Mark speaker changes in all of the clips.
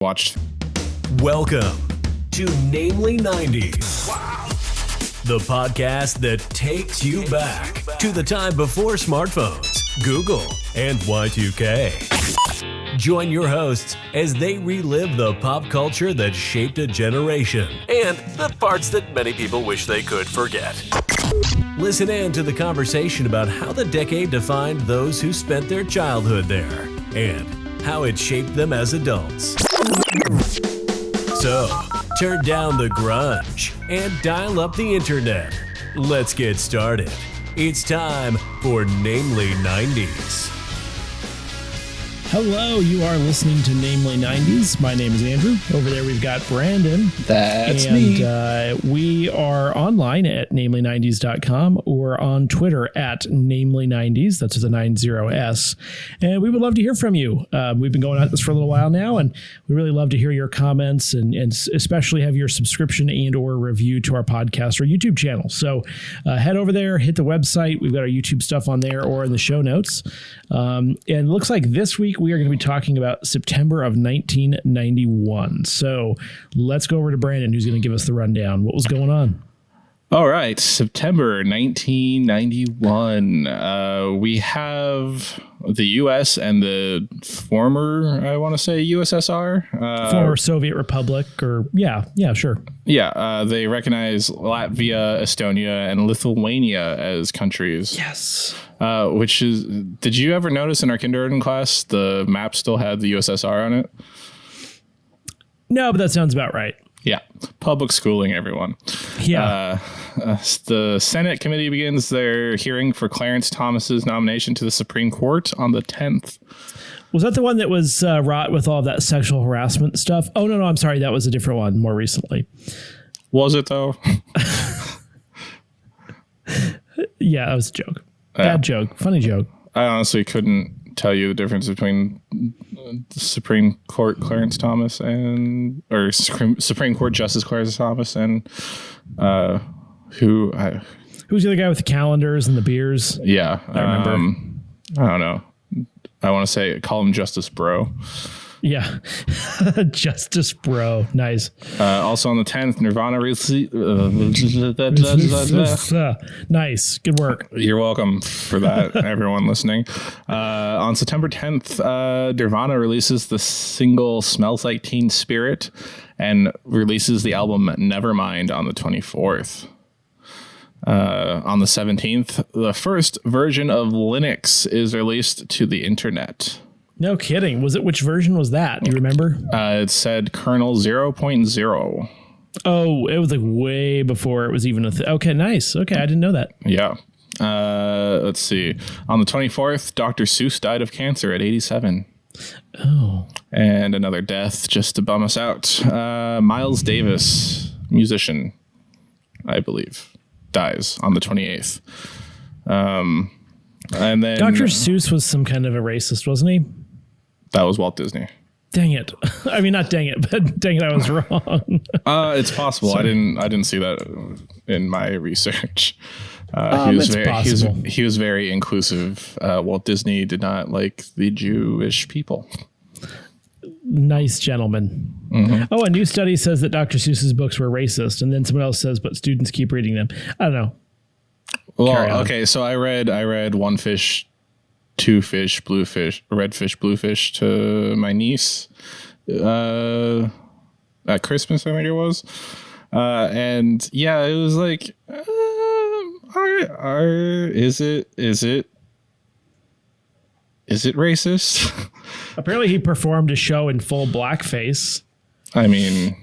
Speaker 1: Watched.
Speaker 2: Welcome to Namely 90s. Wow. The podcast that takes you back to the time before smartphones, Google, and Y2K. Join your hosts as they relive the pop culture that shaped a generation and the parts that many people wish they could forget. Listen in to the conversation about how the decade defined those who spent their childhood there and how it shaped them as adults. So, turn down the grunge and dial up the internet. Let's get started. It's time for Namely 90s.
Speaker 3: Hello, you are listening to Namely 90s. My name is Andrew. Over there we've got Brandon.
Speaker 1: That's me.
Speaker 3: We are online at namely90s.com or on Twitter at namely90s. That's with a 90S. And we would love to hear from you. We've been going at this for a little while now, and we really love to hear your comments and especially have your subscription and or review to our podcast or YouTube channel. So head over there, hit the website. We've got our YouTube stuff on there or in the show notes. And it looks like this week we are going to be talking about September of 1991. So let's go over to Brandon, who's going to give us the rundown. What was going on?
Speaker 1: All right. September 1991. We have the U.S. and the former, I want to say, USSR.
Speaker 3: Former Soviet Republic or yeah, sure.
Speaker 1: Yeah. They recognize Latvia, Estonia, and Lithuania as countries.
Speaker 3: Yes.
Speaker 1: Which is, did you ever notice in our kindergarten class, the map still had the USSR on it?
Speaker 3: No, but that sounds about right.
Speaker 1: Yeah. Public schooling, everyone.
Speaker 3: Yeah.
Speaker 1: The Senate committee begins their hearing for Clarence Thomas's nomination to the Supreme Court on the 10th.
Speaker 3: Was that the one that was wrought with all of that sexual harassment stuff? Oh, no, I'm sorry. That was a different one more recently.
Speaker 1: Was it, though?
Speaker 3: Yeah, that was a joke. Bad joke. Funny joke.
Speaker 1: I honestly couldn't tell you the difference between the Supreme Court Clarence Thomas or Supreme Court Justice Clarence Thomas and who's
Speaker 3: the other guy with the calendars and the beers?
Speaker 1: Yeah.
Speaker 3: I remember.
Speaker 1: I don't know. I want to say call him Justice Bro.
Speaker 3: Yeah. Justice Bro. Nice.
Speaker 1: Also on the 10th, Nirvana released...
Speaker 3: Nice. Good work.
Speaker 1: You're welcome for that, everyone listening. On September 10th, Nirvana releases the single Smells Like Teen Spirit and releases the album Nevermind on the 24th. On the 17th, the first version of Linux is released to the internet.
Speaker 3: No kidding. Which version was that? Do you remember?
Speaker 1: It said kernel 0.0.
Speaker 3: Oh, it was like way before it was even a thing. Okay, nice. Okay, I didn't know that.
Speaker 1: Yeah. Let's see. On the 24th, Dr. Seuss died of cancer at 87.
Speaker 3: Oh.
Speaker 1: And another death just to bum us out. Miles Davis, musician, I believe, dies on the 28th. And then
Speaker 3: Dr. Seuss was some kind of a racist, wasn't he?
Speaker 1: That was Walt Disney.
Speaker 3: Dang it. I mean, not dang it, but dang it, I was wrong.
Speaker 1: It's possible. I didn't see that in my research. He was very inclusive. Walt Disney did not like the Jewish people.
Speaker 3: Nice gentleman.
Speaker 1: Mm-hmm.
Speaker 3: Oh, a new study says that Dr. Seuss's books were racist, and then someone else says, but students keep reading them. I don't know.
Speaker 1: Well, okay, so I read One Fish, Two Fish, Blue Fish, Red Fish, Blue Fish to my niece at Christmas, I think it was. And yeah, it was like, is it racist?
Speaker 3: Apparently he performed a show in full blackface.
Speaker 1: I mean,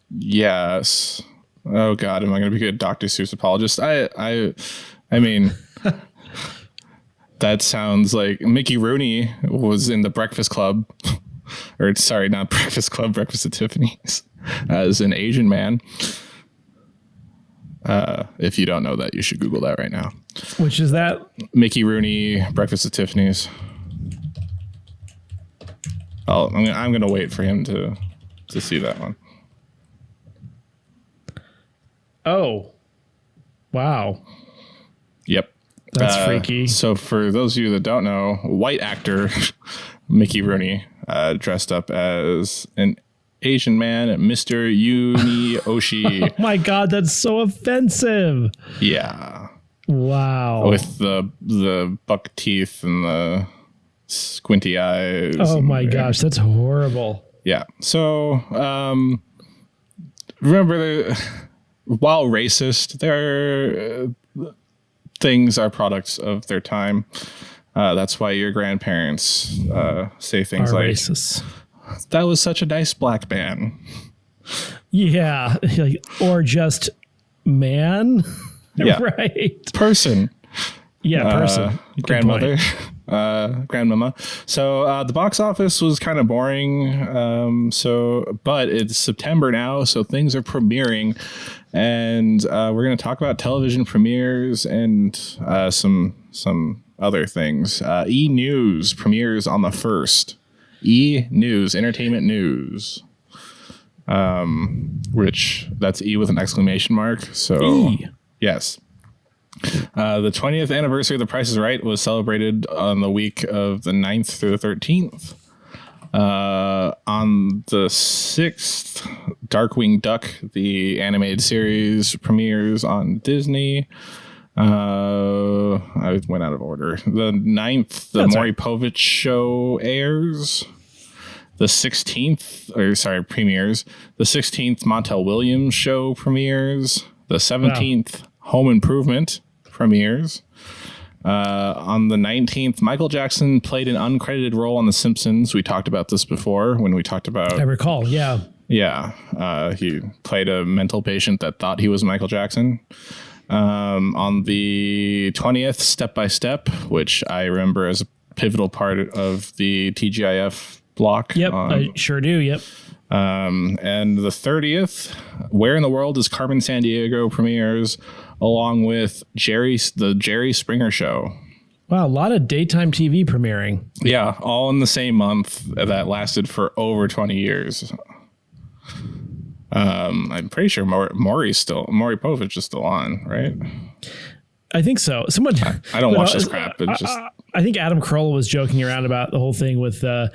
Speaker 1: yes. Oh God, am I going to be a Dr. Seuss apologist? I mean, that sounds like Mickey Rooney was in the Breakfast Club, or sorry, not Breakfast Club, Breakfast at Tiffany's, as an Asian man. If you don't know that, you should Google that right now.
Speaker 3: Which is that?
Speaker 1: Mickey Rooney, Breakfast at Tiffany's. I'm going to wait for him to see that one.
Speaker 3: Oh, wow.
Speaker 1: Yep.
Speaker 3: That's freaky.
Speaker 1: So for those of you that don't know, white actor Mickey Rooney dressed up as an Asian man, Mr. Unioshi.
Speaker 3: Oh my God, that's so offensive.
Speaker 1: Yeah.
Speaker 3: Wow.
Speaker 1: With the buck teeth and the squinty eyes.
Speaker 3: Oh my gosh, that's horrible.
Speaker 1: Yeah. So, remember, while racist, their things are products of their time. That's why your grandparents say things like,
Speaker 3: racist.
Speaker 1: That was such a nice black man.
Speaker 3: Yeah. Or just man.
Speaker 1: Yeah.
Speaker 3: Right.
Speaker 1: Person.
Speaker 3: Yeah, person.
Speaker 1: Grandmother. Grandmama. So the box office was kind of boring. But it's September now, so things are premiering. And we're going to talk about television premieres and some other things. E! News premieres on the 1st. E! News, entertainment news. Which that's E with an exclamation mark. So
Speaker 3: E.
Speaker 1: Yes. The 20th anniversary of The Price is Right was celebrated on the week of the 9th through the 13th. On the 6th, Darkwing Duck, the animated series, premieres on Disney. I went out of order. The 9th, the Maury Povich Show airs. The 16th, premieres. The 16th, Montel Williams Show premieres. The 17th, Home Improvement premieres. On the 19th, Michael Jackson played an uncredited role on The Simpsons. We talked about this before when we talked about...
Speaker 3: I recall, yeah.
Speaker 1: Yeah. He played a mental patient that thought he was Michael Jackson. On the 20th, Step by Step, which I remember as a pivotal part of the TGIF block.
Speaker 3: Yep, I sure do, yep.
Speaker 1: And the 30th, Where in the World is Carmen Sandiego premieres, along with the Jerry Springer Show.
Speaker 3: Wow, a lot of daytime TV premiering.
Speaker 1: Yeah, all in the same month that lasted for over 20 years. I'm pretty sure Maury Povich is still on, right?
Speaker 3: I think so.
Speaker 1: I don't watch this crap. But
Speaker 3: I think Adam Carolla was joking around about the whole thing with the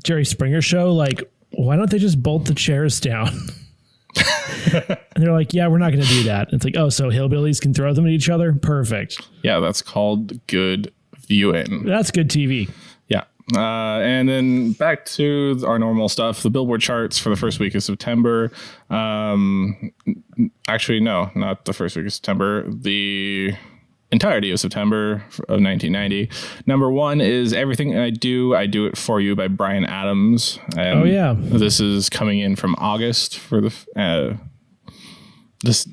Speaker 3: Jerry Springer Show. Like, why don't they just bolt the chairs down? And they're like, yeah, we're not going to do that. It's like, oh, so hillbillies can throw them at each other? Perfect.
Speaker 1: Yeah, that's called good viewing.
Speaker 3: That's good TV.
Speaker 1: Yeah. And then back to our normal stuff. The Billboard charts for the first week of September. Actually, no, not the first week of September. The entirety of September of 1990. Number 1 is Everything I Do It For You by Bryan Adams. And this is coming in from August for the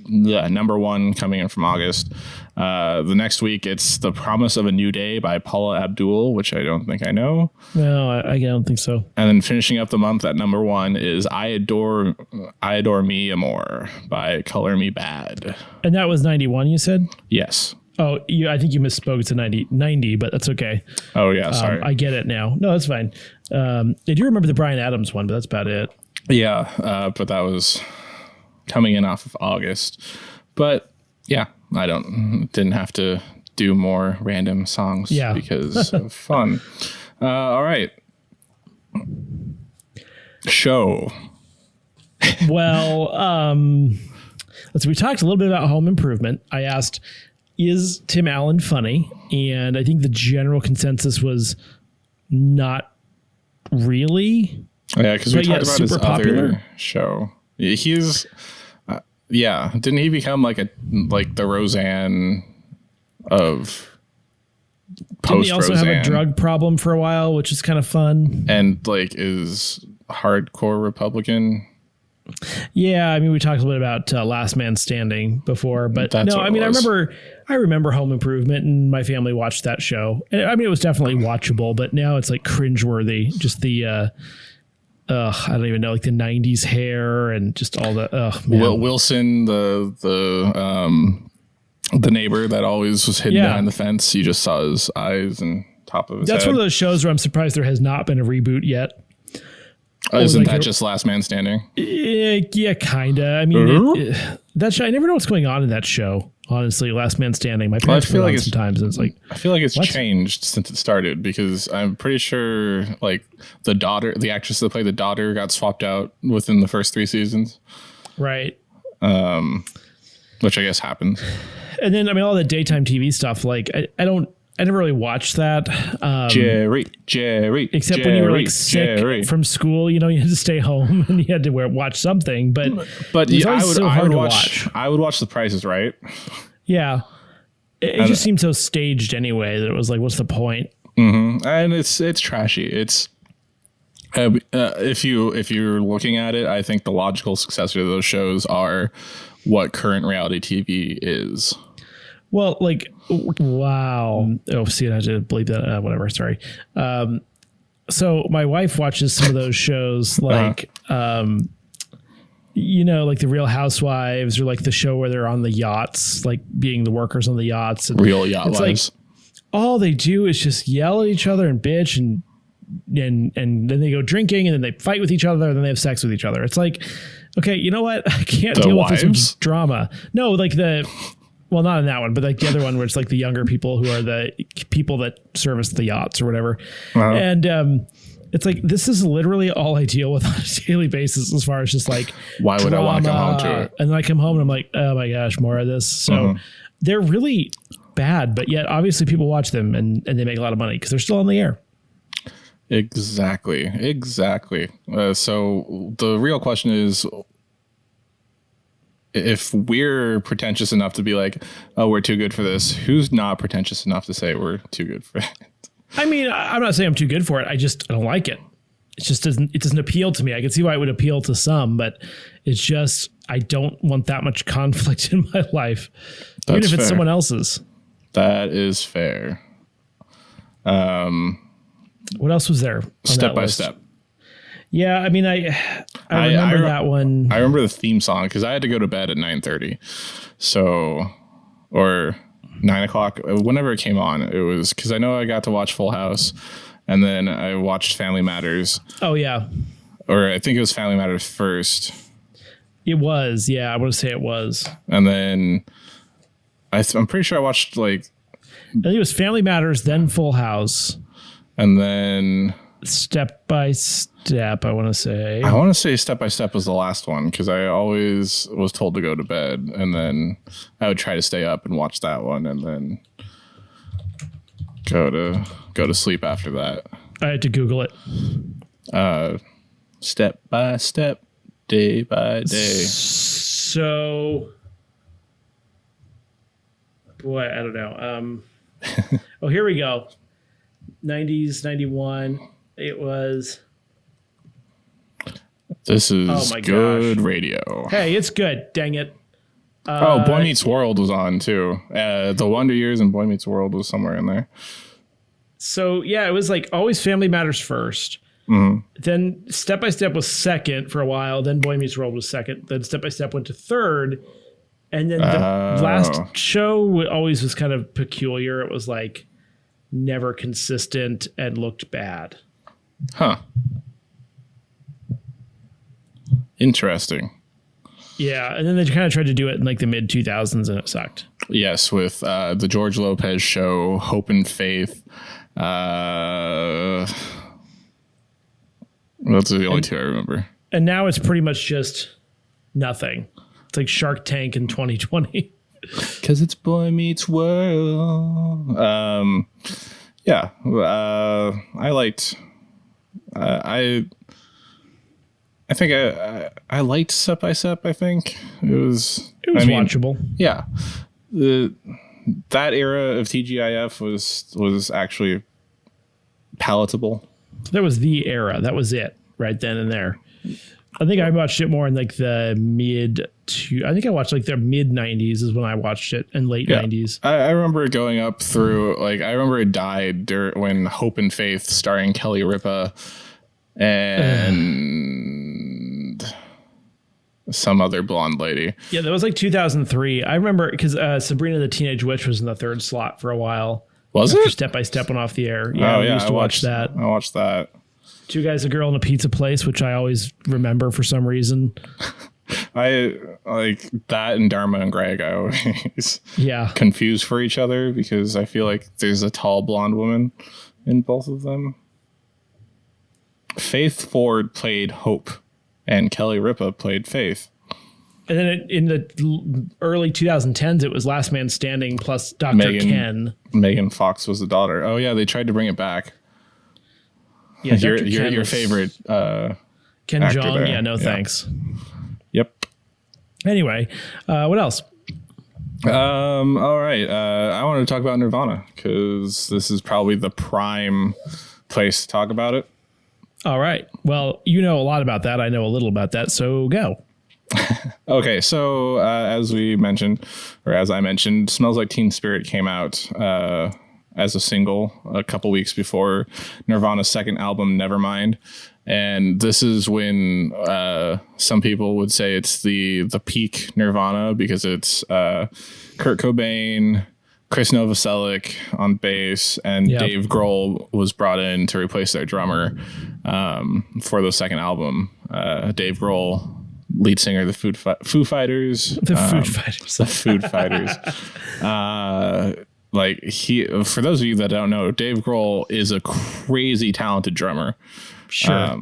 Speaker 1: number 1 coming in from August. The next week, it's The Promise of a New Day by Paula Abdul, which I don't think I know.
Speaker 3: No, I don't think so.
Speaker 1: And then finishing up the month at number 1 is I Adore Me Amore by Color Me Bad.
Speaker 3: And that was 91, you said?
Speaker 1: Yes.
Speaker 3: Oh, I think you misspoke to 90, but that's okay.
Speaker 1: Oh, yeah, sorry.
Speaker 3: I get it now. No, that's fine. I do remember the Bryan Adams one, but that's about it.
Speaker 1: Yeah, but that was coming in off of August. But yeah, I didn't have to do more random songs because of fun. All right. Show.
Speaker 3: Well, we talked a little bit about Home Improvement. I asked, is Tim Allen funny? And I think the general consensus was not really.
Speaker 1: Yeah, because we talked about his other show. He's... didn't he become like the Roseanne of post-Roseanne? Didn't he also have a
Speaker 3: drug problem for a while, which is kind of fun?
Speaker 1: And is hardcore Republican?
Speaker 3: Yeah, I mean, we talked a little bit about Last Man Standing before, but
Speaker 1: That's
Speaker 3: no, I mean, I remember Home Improvement, and my family watched that show. And I mean, it was definitely watchable, but now it's like cringeworthy. Just the I don't even know, like the 90s hair and just all the
Speaker 1: Wilson, the neighbor that always was hidden behind the fence. You just saw his eyes and top of his head.
Speaker 3: That's one of those shows where I'm surprised there has not been a reboot yet.
Speaker 1: Isn't that just Last Man Standing?
Speaker 3: Yeah, kind of. I mean, that show, I never know what's going on in that show. Honestly, Last Man Standing. My parents put it on sometimes, and it's like,
Speaker 1: I feel like it's changed since it started, because I'm pretty sure like the actress that played the daughter got swapped out within the first 3 seasons.
Speaker 3: Right.
Speaker 1: Which I guess happens.
Speaker 3: And then, I mean, all the daytime TV stuff, like I never really watched that.
Speaker 1: Jerry.
Speaker 3: Except when you were like sick from school, you had to stay home and you had to watch something. But
Speaker 1: I would watch The Price is Right.
Speaker 3: Yeah, it just seemed so staged anyway that it was like, what's the point?
Speaker 1: Mm-hmm. And it's trashy. It's if you're looking at it, I think the logical successor to those shows are what current reality TV is.
Speaker 3: Well, like, wow. Oh, see, I had to believe that. Whatever. Sorry. So my wife watches some of those shows, like, like the Real Housewives, or like the show where they're on the yachts, like being the workers on the yachts. And
Speaker 1: Real Yacht Lives.
Speaker 3: Like, all they do is just yell at each other and bitch, and then they go drinking, and then they fight with each other, and then they have sex with each other. It's like, okay, you know what? I can't deal with this drama. No, like well, not in that one, but like the other one where it's like the younger people who are the people that service the yachts or whatever. Uh-huh. And it's like, this is literally all I deal with on a daily basis, as far as just like,
Speaker 1: why would I want to come home to it?
Speaker 3: And then I come home and I'm like, oh my gosh, more of this. So they're really bad, but yet obviously people watch them and they make a lot of money because they're still on the air.
Speaker 1: Exactly. So the real question is, if we're pretentious enough to be like, oh, we're too good for this, who's not pretentious enough to say we're too good for it?
Speaker 3: I mean, I'm not saying I'm too good for it. I don't like it. It just doesn't appeal to me. I can see why it would appeal to some, but it's just, I don't want that much conflict in my life. Even if it's someone else's.
Speaker 1: That is fair.
Speaker 3: What else was there?
Speaker 1: Step by Step.
Speaker 3: Yeah, I mean, I remember that one.
Speaker 1: I remember the theme song because I had to go to bed at 9:30, or 9 o'clock, whenever it came on. It was because I know I got to watch Full House, and then I watched Family Matters.
Speaker 3: Oh yeah,
Speaker 1: or I think it was Family Matters first.
Speaker 3: It was, yeah. I want to say it was,
Speaker 1: and then I'm pretty sure I watched like.
Speaker 3: I think it was Family Matters, then Full House,
Speaker 1: and then
Speaker 3: Step by Step. I want to say
Speaker 1: Step by Step was the last one because I always was told to go to bed, and then I would try to stay up and watch that one, and then go to sleep after that.
Speaker 3: I had to Google it.
Speaker 1: Step by Step, day by day.
Speaker 3: So, boy, I don't know. Oh, here we go. 90s, 91. It was.
Speaker 1: This is good radio.
Speaker 3: Hey, it's good. Dang it.
Speaker 1: Boy Meets World was on too. The Wonder Years and Boy Meets World was somewhere in there.
Speaker 3: So yeah, it was like always Family Matters first. Mm-hmm. Then Step by Step was second for a while. Then Boy Meets World was second. Then Step by Step went to third. And then the last show always was kind of peculiar. It was like never consistent and looked bad.
Speaker 1: Huh. Interesting.
Speaker 3: Yeah, and then they kind of tried to do it in like the mid 2000s and it sucked.
Speaker 1: Yes, with the George Lopez show, Hope and Faith. That's the only two I remember.
Speaker 3: And now it's pretty much just nothing. It's like Shark Tank in 2020.
Speaker 1: Because it's Boy Meets World. Yeah, I liked. I think I liked Step by Step. I think it was
Speaker 3: watchable.
Speaker 1: Yeah, that era of TGIF was actually palatable.
Speaker 3: That was the era. That was it right then and there. I think I watched it more in like the I think I watched like the mid 90s is when I watched it, and late 90s.
Speaker 1: I remember it going up through, like, I remember it died when Hope and Faith starring Kelly Ripa and some other blonde lady.
Speaker 3: Yeah, that was like 2003. I remember because Sabrina the Teenage Witch was in the third slot for a while.
Speaker 1: Was it?
Speaker 3: Step by Step went off the air. Yeah, we used to watch that.
Speaker 1: I watched that.
Speaker 3: Two Guys, a Girl, in a Pizza Place, which I always remember for some reason.
Speaker 1: I like that and Dharma and Greg. I always
Speaker 3: Yeah.
Speaker 1: confuse for each other because I feel like there's a tall blonde woman in both of them. Faith Ford played Hope, and Kelly Ripa played Faith.
Speaker 3: And then in the early 2010s, it was Last Man Standing plus Dr. Ken.
Speaker 1: Megan Fox was the daughter. Oh yeah, they tried to bring it back.
Speaker 3: Yeah,
Speaker 1: your favorite
Speaker 3: Ken
Speaker 1: actor
Speaker 3: Jeong.
Speaker 1: there.
Speaker 3: Yeah, no thanks.
Speaker 1: Yep.
Speaker 3: Anyway, what else?
Speaker 1: All right. I want to talk about Nirvana because this is probably the prime place to talk about it.
Speaker 3: All right. Well, you know a lot about that. I know a little about that. So go.
Speaker 1: Okay. So as we mentioned, or as I mentioned, Smells Like Teen Spirit came out as a single a couple weeks before Nirvana's second album, Nevermind. And this is when some people would say it's the peak Nirvana because it's Kurt Cobain, Chris Novoselic on bass, and Dave Grohl was brought in to replace their drummer for the second album. Dave Grohl, lead singer of the Foo Fighters.
Speaker 3: The Food Fighters.
Speaker 1: Like for those of you that don't know, Dave Grohl is a crazy talented drummer.
Speaker 3: Sure.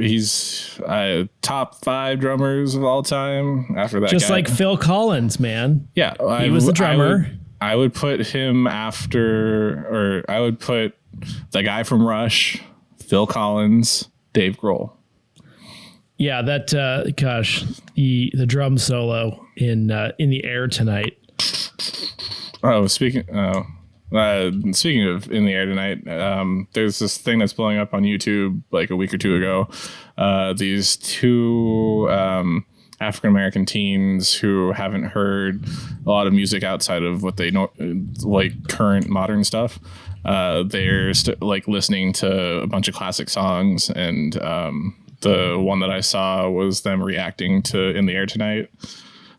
Speaker 1: He's top 5 drummers of all time after that.
Speaker 3: Just
Speaker 1: guy.
Speaker 3: like Phil Collins, man.
Speaker 1: Yeah.
Speaker 3: He was the drummer.
Speaker 1: I would put him after, or I would put the guy from Rush, Phil Collins, Dave Grohl.
Speaker 3: Yeah, that gosh, the drum solo in the Air Tonight.
Speaker 1: Oh, speaking of In the Air Tonight, there's this thing that's blowing up on YouTube like a week or two ago. These two African-American teens who haven't heard a lot of music outside of what they know, like current modern stuff. They're listening to a bunch of classic songs, and the one that I saw was them reacting to In the Air Tonight.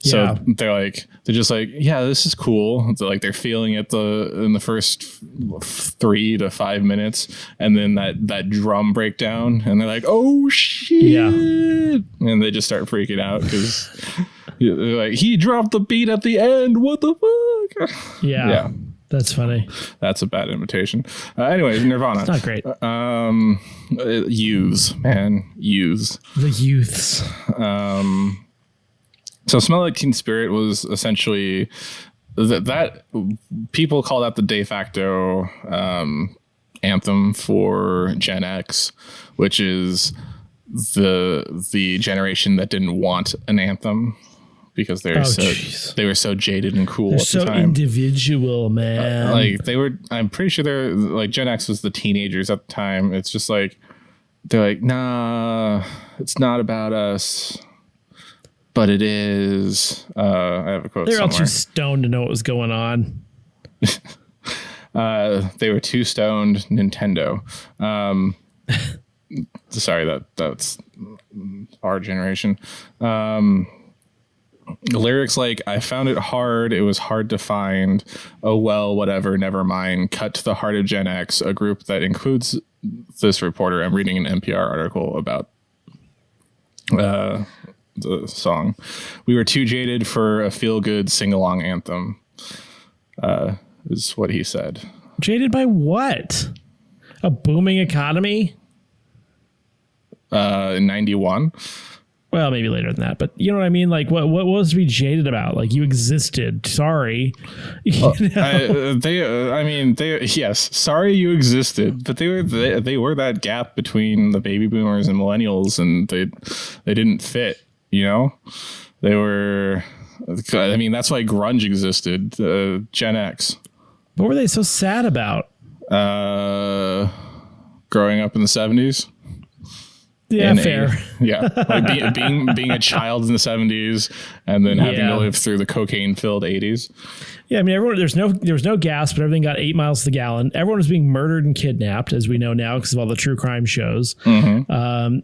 Speaker 1: So they're just like, yeah, this is cool. They're feeling it in the first 3 to 5 minutes, and then that drum breakdown, and they're like, oh shit, and they just start freaking out because they're like, he dropped the beat at the end. What the fuck? Yeah.
Speaker 3: That's funny.
Speaker 1: That's a bad imitation. Anyways, Nirvana.
Speaker 3: It's not great.
Speaker 1: Youths.
Speaker 3: The youths.
Speaker 1: So Smell Like Teen Spirit was essentially that people call that the de facto anthem for Gen X, which is the generation that didn't want an anthem because they were so jaded and cool at the time.
Speaker 3: So individual, man.
Speaker 1: I'm pretty sure they're like Gen X was the teenagers at the time. It's just like they're like, nah, it's not about us. But it is. I have a quote.
Speaker 3: They're
Speaker 1: somewhere.
Speaker 3: all too stoned to know what was going on.
Speaker 1: They were too stoned. Nintendo. Sorry, that's our generation. Lyrics like, I found it hard. It was hard to find. Oh, well, whatever. Never mind. Cut to the heart of Gen X, a group that includes this reporter. I'm reading an NPR article about the song. We were too jaded for a feel-good sing-along anthem, is what he said.
Speaker 3: Jaded by what? A booming economy?
Speaker 1: In 91.
Speaker 3: Well, maybe later than that, but you know what I mean? Like, what was to be jaded about? Like, you existed. Sorry.
Speaker 1: Yes, sorry you existed, but they were that gap between the baby boomers and millennials, and they didn't fit. You know, they were. I mean, that's why grunge existed. Gen X.
Speaker 3: What were they so sad about?
Speaker 1: Growing up in the 70s.
Speaker 3: Yeah, fair.
Speaker 1: Like being a child in the 70s and then having to live through the cocaine-filled 80s.
Speaker 3: Yeah, I mean, there was no gas, but everything got 8 miles to the gallon. Everyone was being murdered and kidnapped, as we know now, because of all the true crime shows. Mm-hmm.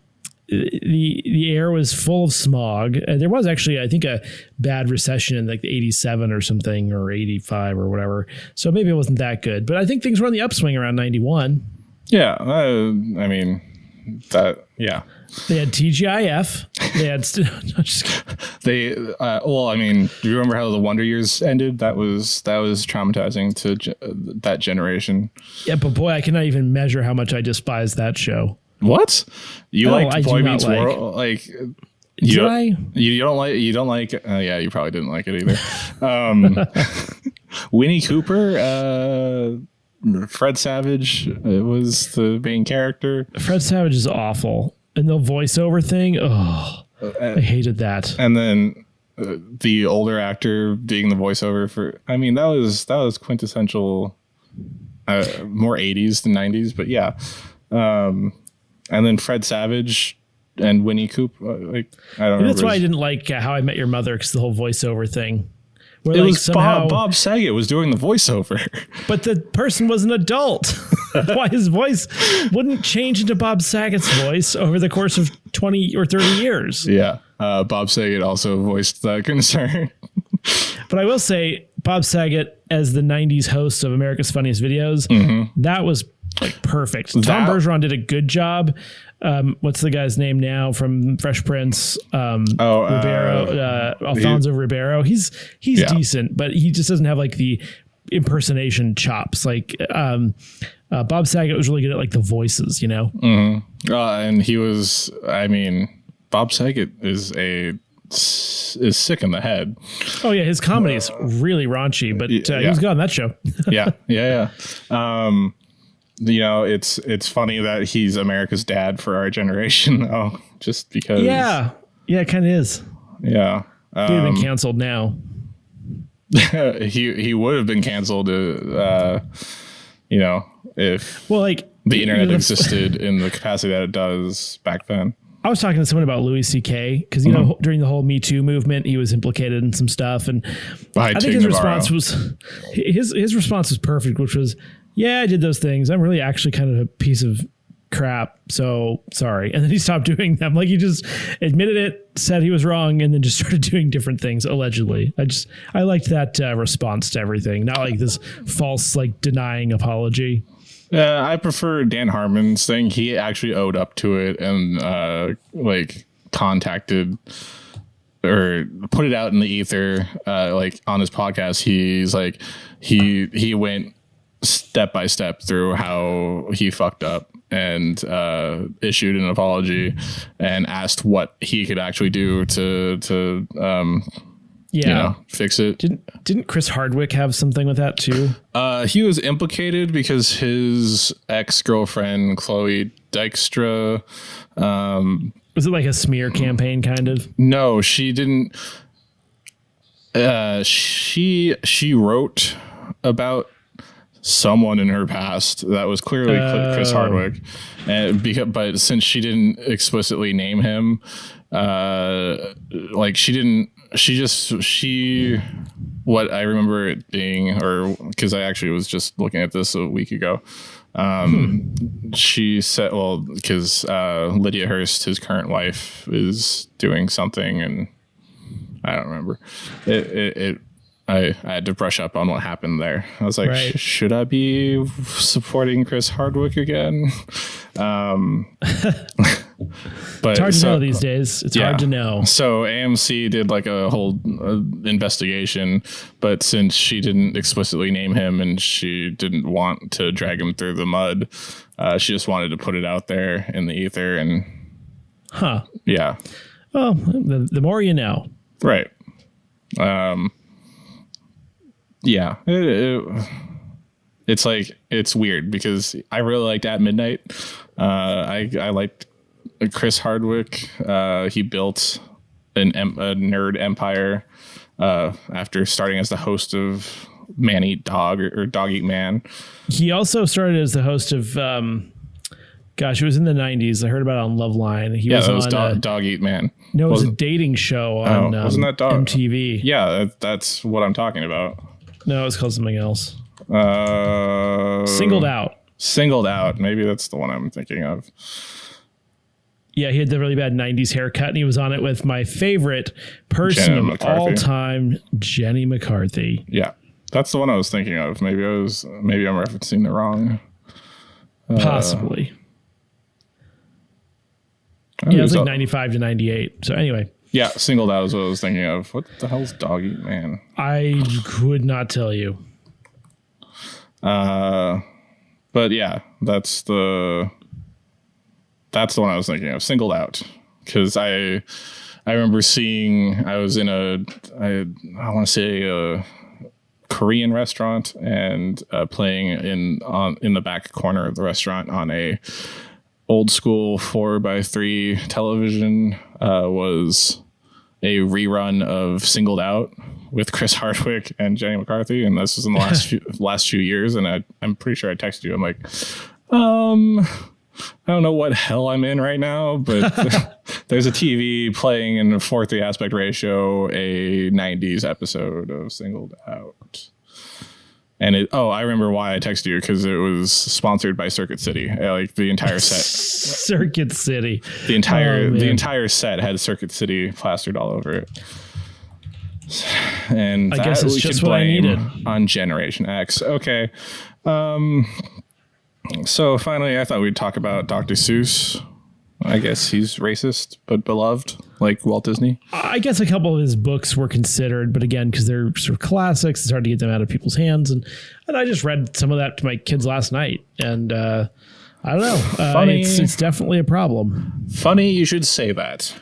Speaker 3: The air was full of smog. There was actually, I think, a bad recession in like the 87 or something, or 85 or whatever. So maybe it wasn't that good. But I think things were on the upswing around 91.
Speaker 1: Yeah, I mean, yeah.
Speaker 3: They had TGIF. They had
Speaker 1: well, I mean, do you remember how the Wonder Years ended? That was traumatizing to that generation.
Speaker 3: Yeah, but boy, I cannot even measure how much I despise that show.
Speaker 1: What? You liked Boy Meets World? Like, you don't like yeah, you probably didn't like it either. Winnie Cooper, Fred Savage was the main character.
Speaker 3: Fred Savage is awful. And the voiceover thing, I hated that.
Speaker 1: And then the older actor being the voiceover for, I mean, that was quintessential, more 80s than 90s, but yeah. And then Fred Savage and Winnie Cooper, like, I don't know.
Speaker 3: That's why I didn't like How I Met Your Mother, because the whole voiceover thing.
Speaker 1: Where, it like, was somehow, Bob Saget was doing the voiceover.
Speaker 3: But the person was an adult. Why his voice wouldn't change into Bob Saget's voice over the course of 20 or 30 years.
Speaker 1: Yeah. Bob Saget also voiced that concern.
Speaker 3: But I will say, Bob Saget as the 90s host of America's Funniest Videos, that was like perfect. Tom Bergeron did a good job. What's the guy's name now from Fresh Prince? Ribeiro, Alfonso Ribeiro. He's decent, but he just doesn't have like the impersonation chops. Like Bob Saget was really good at like the voices, you know.
Speaker 1: And he was. I mean, Bob Saget is sick in the head.
Speaker 3: Oh yeah, his comedy is really raunchy, but he was good on that show.
Speaker 1: yeah. You know, it's funny that he's America's dad for our generation, though, just because.
Speaker 3: Yeah, it kind of is.
Speaker 1: Yeah,
Speaker 3: he'd have been canceled now.
Speaker 1: he would have been canceled, you know, if the internet existed in the capacity that it does back then.
Speaker 3: I was talking to someone about Louis C.K. because, you know, during the whole Me Too movement, he was implicated in some stuff. And I think his response was perfect, which was, yeah, I did those things. I'm really actually kind of a piece of crap. So sorry. And then he stopped doing them. Like, he just admitted it, said he was wrong, and then just started doing different things, allegedly. I liked that response to everything. Not like this false, like, denying apology.
Speaker 1: I prefer Dan Harmon's thing. He actually owed up to it and like contacted or put it out in the ether. Like on his podcast, he's like he went step by step through how he fucked up and issued an apology and asked what he could actually do to you know, fix it.
Speaker 3: Didn't Chris Hardwick have something with that too?
Speaker 1: He was implicated because his ex-girlfriend Chloe Dykstra.
Speaker 3: Was it like a smear campaign kind of?
Speaker 1: No, she didn't. She wrote about someone in her past that was clearly Chris Hardwick, but since she didn't explicitly name him, like what I remember it being, or because I actually was just looking at this a week ago. She said, well, because Lydia Hearst, his current wife, is doing something, and I don't remember it. I had to brush up on what happened there. I was like, should I be supporting Chris Hardwick again? But
Speaker 3: it's hard to know these days. It's hard to know.
Speaker 1: So AMC did like a whole investigation, but since she didn't explicitly name him and she didn't want to drag him through the mud, she just wanted to put it out there in the ether. And yeah.
Speaker 3: Well, the more you know.
Speaker 1: Right. Yeah, it's like, it's weird because I really liked At Midnight. I liked Chris Hardwick. He built a nerd empire after starting as the host of Man Eat Dog or Dog Eat Man.
Speaker 3: He also started as the host of, it was in the 90s. I heard about it on Loveline. He was on
Speaker 1: Dog Eat Man.
Speaker 3: No, it was a dating show on
Speaker 1: wasn't that
Speaker 3: MTV.
Speaker 1: Yeah, that's what I'm talking about.
Speaker 3: No, it was called something else. Singled Out.
Speaker 1: Singled Out. Maybe that's the one I'm thinking of.
Speaker 3: Yeah, he had the really bad 90s haircut, and he was on it with my favorite person of all time, Jenny McCarthy.
Speaker 1: Yeah, that's the one I was thinking of. Maybe I'm referencing the wrong.
Speaker 3: Possibly. Yeah, it was like 95 to 98. So anyway.
Speaker 1: Yeah, Singled Out is what I was thinking of. What the hell's Dog Eat Man?
Speaker 3: I could not tell you.
Speaker 1: But yeah, that's the one I was thinking of. Singled Out, because I remember seeing, I was in I want to say a Korean restaurant, and playing in the back corner of the restaurant on a old school 4x3 television was a rerun of Singled Out with Chris Hardwick and Jenny McCarthy, and this was in the last few years. And I'm pretty sure I texted you. I'm like, I don't know what hell I'm in right now, but there's a TV playing in a 4:3 aspect ratio, a 90s episode of Singled Out. And I remember why I texted you, because it was sponsored by Circuit City. Like the entire set.
Speaker 3: Circuit City.
Speaker 1: The entire set had Circuit City plastered all over it. And
Speaker 3: I guess it's just what I needed
Speaker 1: on Generation X. Okay. So finally, I thought we'd talk about Dr. Seuss. I guess he's racist, but beloved, like Walt Disney. I
Speaker 3: guess a couple of his books were considered, but again, because they're sort of classics, it's hard to get them out of people's hands. And I just read some of that to my kids last night, and I don't know. Funny, it's definitely a problem.
Speaker 1: Funny you should say that.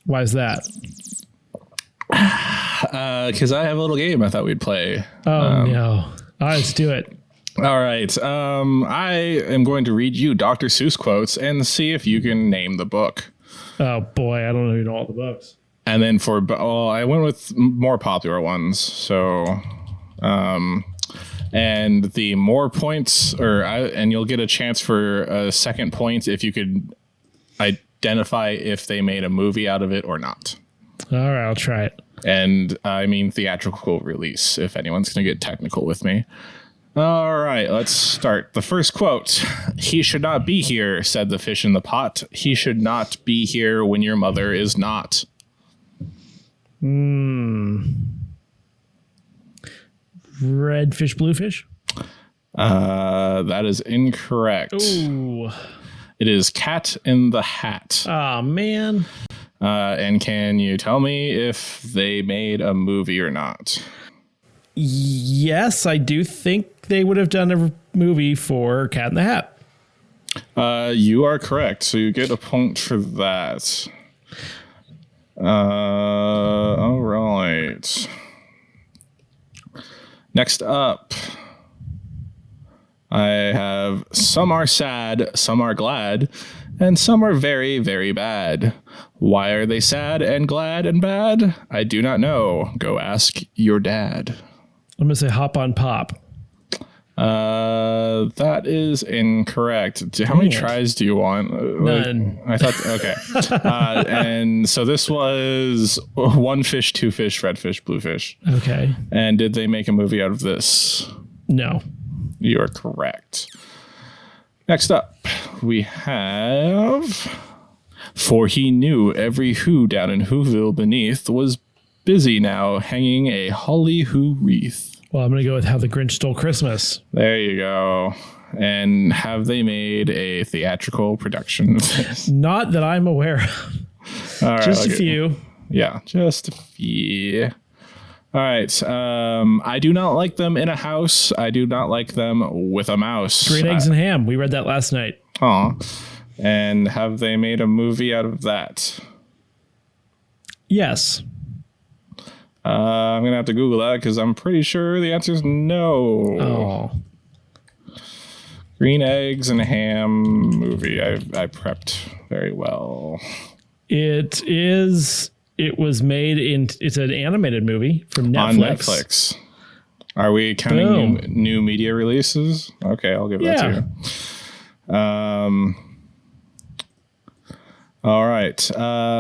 Speaker 3: Why is that?
Speaker 1: Because I have a little game I thought we'd play.
Speaker 3: Oh, no. All right, let's do it.
Speaker 1: All right. I am going to read you Dr. Seuss quotes and see if you can name the book.
Speaker 3: Oh, boy. I don't even know all the books.
Speaker 1: And then I went with more popular ones. So, and the more points, and you'll get a chance for a second point if you could identify if they made a movie out of it or not.
Speaker 3: All right, I'll try it.
Speaker 1: And I mean theatrical release, if anyone's going to get technical with me. All right, let's start. The first quote: "He should not be here," said the fish in the pot. "He should not be here when your mother is not."
Speaker 3: Red fish, blue fish?
Speaker 1: That is incorrect.
Speaker 3: Ooh.
Speaker 1: It is Cat in the Hat.
Speaker 3: Oh, man.
Speaker 1: And can you tell me if they made a movie or not?
Speaker 3: Yes, I do think they would have done a movie for Cat in the Hat.
Speaker 1: You are correct. So you get a point for that. All right. Next up, I have some are sad, some are glad, and some are very, very bad. Why are they sad and glad and bad? I do not know. Go ask your dad.
Speaker 3: I'm going to say Hop on Pop.
Speaker 1: That is incorrect. How many tries do you want?
Speaker 3: None.
Speaker 1: I thought, okay. And so this was one fish, two fish, red fish, blue fish.
Speaker 3: Okay.
Speaker 1: And did they make a movie out of this?
Speaker 3: No.
Speaker 1: You are correct. Next up, we have, "For he knew every who down in Whoville beneath was busy now hanging a holly who wreath."
Speaker 3: Well, I'm going to go with How the Grinch Stole Christmas.
Speaker 1: There you go. And have they made a theatrical production of this?
Speaker 3: Not that I'm aware of.
Speaker 1: All right,
Speaker 3: just a few.
Speaker 1: Yeah, just a few. All right. I do not like them in a house. I do not like them with a mouse.
Speaker 3: Green Eggs and Ham. We read that last night.
Speaker 1: Aw. And have they made a movie out of that?
Speaker 3: Yes.
Speaker 1: I'm going to have to Google that because I'm pretty sure the answer is no.
Speaker 3: Oh.
Speaker 1: Green Eggs and Ham movie. I prepped very well.
Speaker 3: It was made it's an animated movie from Netflix.
Speaker 1: On Netflix. Are we counting new media releases? Okay, I'll give that to you. All right.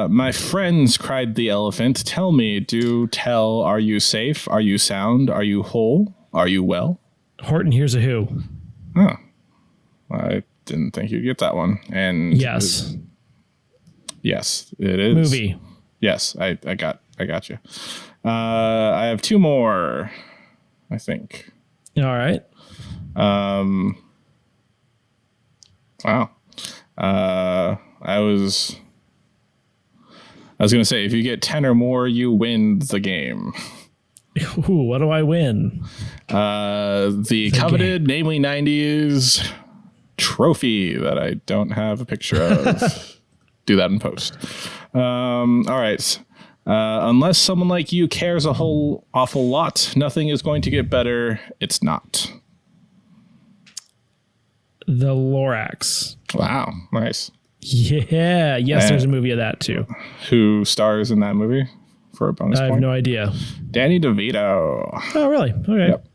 Speaker 1: "My friends," cried the elephant, "tell me, do tell, are you safe? Are you sound? Are you whole? Are you well?"
Speaker 3: Horton Hears a Who.
Speaker 1: Oh. I didn't think you'd get that one. And
Speaker 3: yes.
Speaker 1: Yes, it is.
Speaker 3: Movie.
Speaker 1: Yes, I got you. I have two more, I think.
Speaker 3: All right.
Speaker 1: Wow. I was going to say, if you get 10 or more, you win the game.
Speaker 3: Ooh, what do I win?
Speaker 1: The coveted, namely 90s trophy that I don't have a picture of. Do that in post. All right. Unless someone like you cares a whole awful lot, nothing is going to get better. It's not.
Speaker 3: The Lorax.
Speaker 1: Wow. Nice.
Speaker 3: Yeah. Yes, there's a movie of that too.
Speaker 1: Who stars in that movie for a bonus point?
Speaker 3: I have no idea.
Speaker 1: Danny DeVito.
Speaker 3: Oh, really? Okay.
Speaker 1: Yep.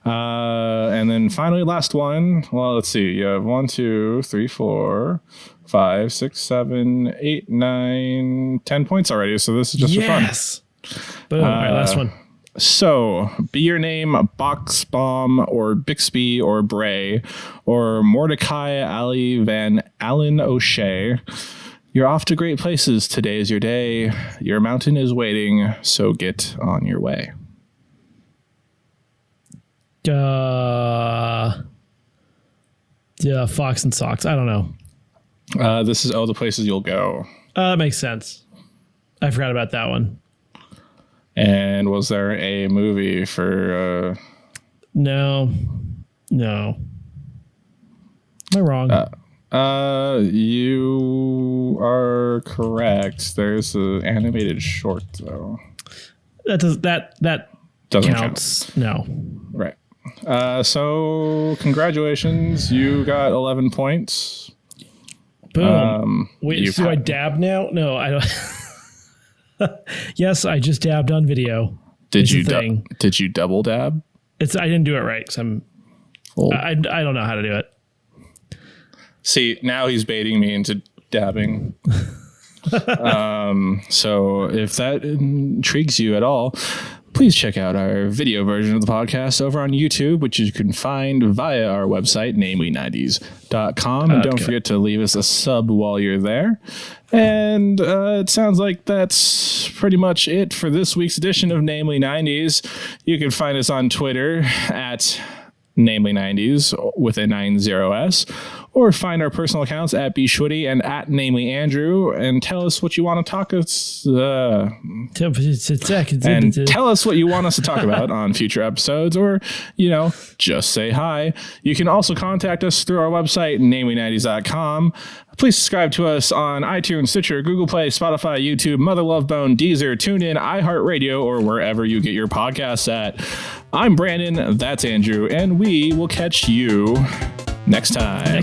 Speaker 1: And then finally, last one. Well, let's see. You have 1, 2, 3, 4, 5, 6, 7, 8, 9, 10 points already. So this is just for fun.
Speaker 3: Yes. Boom. All right, last one.
Speaker 1: So, be your name Boxbomb or Bixby or Bray or Mordecai Ali Van Allen O'Shea. You're off to great places. Today is your day. Your mountain is waiting, so get on your way.
Speaker 3: Yeah, Fox and Socks. I don't know.
Speaker 1: This is the places you'll go.
Speaker 3: That makes sense. I forgot about that one.
Speaker 1: And was there a movie for...
Speaker 3: No. Am I wrong?
Speaker 1: You are correct. There's an animated short, though.
Speaker 3: That
Speaker 1: Doesn't
Speaker 3: counts.
Speaker 1: count.
Speaker 3: No.
Speaker 1: Right. So congratulations. You got 11 points.
Speaker 3: Boom. Wait, do I dab now? No, I don't. Yes, I just dabbed on video.
Speaker 1: Did you double dab?
Speaker 3: I didn't do it right because I don't know how to do it.
Speaker 1: See, now he's baiting me into dabbing. So if that intrigues you at all, please check out our video version of the podcast over on YouTube, which you can find via our website, namely90s.com. And don't forget to leave us a sub while you're there. And it sounds like that's pretty much it for this week's edition of Namely 90s. You can find us on Twitter at Namely 90s with a 90s, or find our personal accounts at bshwitty and at Namely Andrew, and tell us what you want to talk us and tell us what you want us to talk about on future episodes, or just say hi. You can also contact us through our website, namely90s.com. Please subscribe to us on iTunes, Stitcher, Google Play, Spotify, YouTube, Mother Love Bone, Deezer, TuneIn, iHeartRadio, or wherever you get your podcasts at. I'm Brandon, that's Andrew, and we will catch you next time.